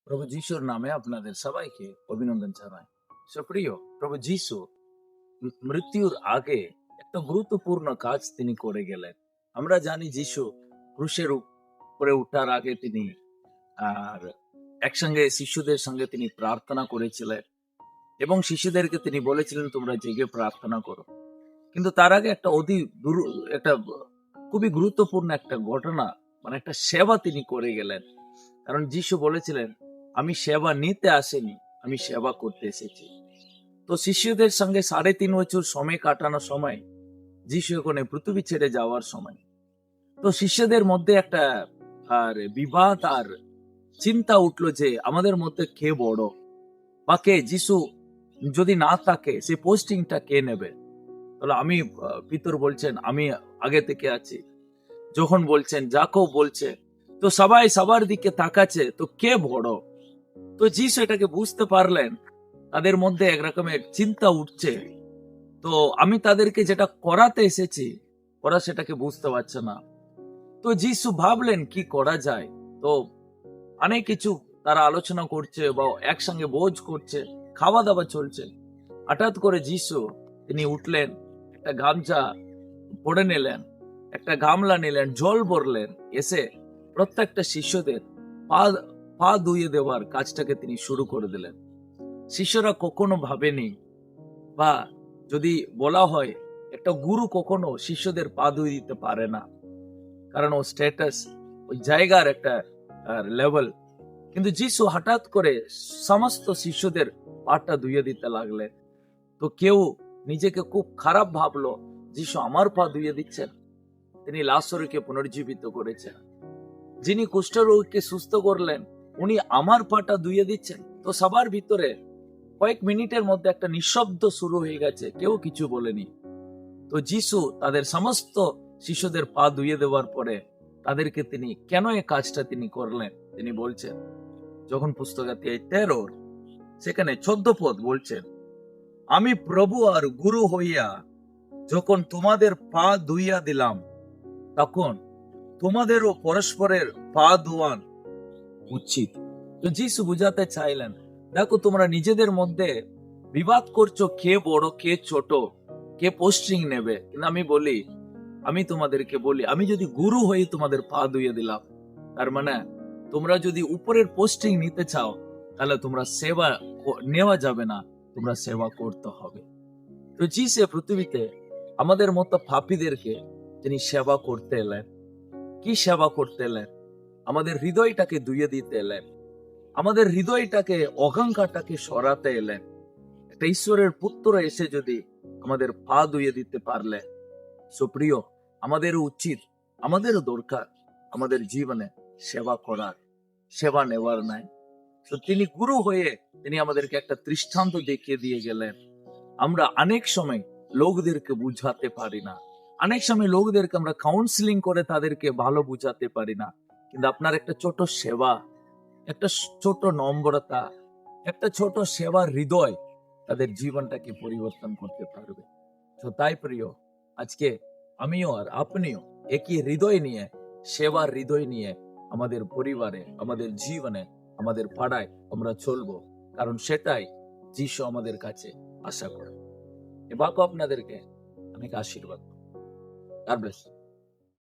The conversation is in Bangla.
প্রভু যিশুর নামে আপনাদের সবাইকে অভিনন্দন জানাই। সুপ্রিয়, প্রভু যিশু মৃত্যুর আগে একটা গুরুত্বপূর্ণ কাজ তিনি করে গেলেন। আমরা জানি যিশু ক্রুশের উপরে উঠার আগে তিনি আর একসঙ্গে শিশুদের সঙ্গে তিনি প্রার্থনা করেছিলেন এবং শিশুদেরকে তিনি বলেছিলেন তোমরা জেগে প্রার্থনা করো। কিন্তু তার আগে একটা খুবই গুরুত্বপূর্ণ একটা ঘটনা, মানে একটা সেবা তিনি করে গেলেন। কারণ যিশু বলেছিলেন, আমি সেবা নিতে আসেনি, আমি সেবা করতে এসেছি। তো শিষ্যদের সঙ্গে 3.5 বছর সময় কাটানোর সময় যিশু ওখানে পৃথিবী ছেড়ে যাওয়ার সময়, তো শিষ্যদের মধ্যে একটা বিবাদ আর চিন্তা উঠলো যে আমাদের মধ্যে কে বড়, বা কে যিশু যদি না থাকে সে পোস্টিংটা কে নেবে। তাহলে পিতর বলছেন আমি আগে থেকে আছি, যখন বলছেন যাকব বলছে, তো সবাই সবার দিকে তাকাচ্ছে, তো কে বড়। তো যিশু এটাকে বুঝতে পারলেন, তাদের মধ্যে একরকমের চিন্তা উঠছে। তো আমি তাদেরকে যেটা করাতে এসেছি ওরা সেটাকে বুঝতে পারছে না। তো যিশু ভাবলেন কি করা যায়। তো অনেক কিছু তারা আলোচনা করছে বা একসঙ্গে ভোজ করছে, খাওয়া দাওয়া চলছে। হঠাৎ করে যিশু তিনি উঠলেন, একটা গামছা পড়ে নিলেন, একটা গামলা নিলেন, জল ভরলেন, এসে প্রত্যেকটা শিষ্যদের পা পা ধুয়ে দেওয়ার কাজটাকে তিনি শুরু করে দিলেন। শিষ্যরা কখনো ভাবেনি, বা যদি বলা হয় একটা গুরু কখনো শিষ্যদের পা ধুয়ে দিতে পারে না, কারণ ও স্ট্যাটাস, ওই জায়গার একটা লেভেল। কিন্তু যিশু হঠাৎ করে সমস্ত শিষ্যদের পাটা ধুয়ে দিতে লাগলেন। তো কেউ নিজেকে খুব খারাপ ভাবলো, যিশু আমার পা ধুয়ে দিচ্ছেন। তিনি লাজরকে পুনর্জীবিত করেছেন, যিনি কুষ্ঠরোগীকে সুস্থ করলেন, উনি আমার পাটা ধুয়ে দিচ্ছেন। তো সবার ভিতরে কয়েক মিনিটের মধ্যে একটা নিঃশব্দ শুরু হয়ে গেছে, কেউ কিছু বলেনি। তো যিশু তাদের সমস্ত শিশুদের পা ধুয়ে দেওয়ার পরে তাদেরকে তিনি কেন এই কাজটা তিনি করলেন তিনি বলছেন, যখন পুস্তকে 13 সেখানে 14 পদ বলছেন, আমি প্রভু আর গুরু হইয়া যখন তোমাদের পা ধুইয়া দিলাম, তখন তোমাদেরও পরস্পরের পা ধোয়ান উচিত। তো যিশু বুঝাতে চাইলেন, দেখো তোমরা নিজেদের মধ্যে বিবাদ করছো কে বড় কে ছোট, কে পোস্টিং নেবে। কিন্তু আমি তোমাদেরকে বলি, আমি যদি গুরু হয়ে তোমাদের পা ধুয়ে দিলাম, তার মানে তোমরা যদি উপরের পোস্টিং নিতে চাও, তাহলে তোমরা সেবা নেওয়া যাবে না, তোমরা সেবা করতে হবে। তো যিশু পৃথিবীতে আমাদের মতো পাপীদেরকে তিনি সেবা করতে এলেন। কি সেবা করতে এলেন? আমাদের হৃদয়টাকে ধুয়ে দিতে এলেন, আমাদের হৃদয়টাকে অহংকারটাকে সরাতে এলেন। একটা ঈশ্বরের পুত্র এসে যদি আমাদের পা ধুয়ে দিতে পারলে, সুপ্রিয়, আমাদেরও উচিত, আমাদেরও দরকার আমাদের জীবনে সেবা করার, সেবা নেওয়ার নাই। তো তিনি গুরু হয়ে তিনি আমাদেরকে একটা দৃষ্টান্ত দেখিয়ে দিয়ে গেলেন। আমরা অনেক সময় লোকদেরকে বুঝাতে পারি না, অনেক সময় লোকদেরকে আমরা কাউন্সিলিং করে তাদেরকে ভালো বুঝাতে পারি না। কিন্তু আপনার একটা ছোট সেবা, একটা ছোট নম্রতা, একটা ছোট সেবার হৃদয় তাদের জীবনটাকে পরিবর্তন করতে পারবে। তো তাই প্রিয়, আজকে আমিও আর আপনিও একই হৃদয় নিয়ে, সেবার হৃদয় নিয়ে আমাদের পরিবারে, আমাদের জীবনে, আমাদের পাড়ায় আমরা চলবো, কারণ সেটাই যিশু আমাদের কাছে আশা করে। এ বাক্য আপনাদেরকে অনেক আশীর্বাদ। God bless.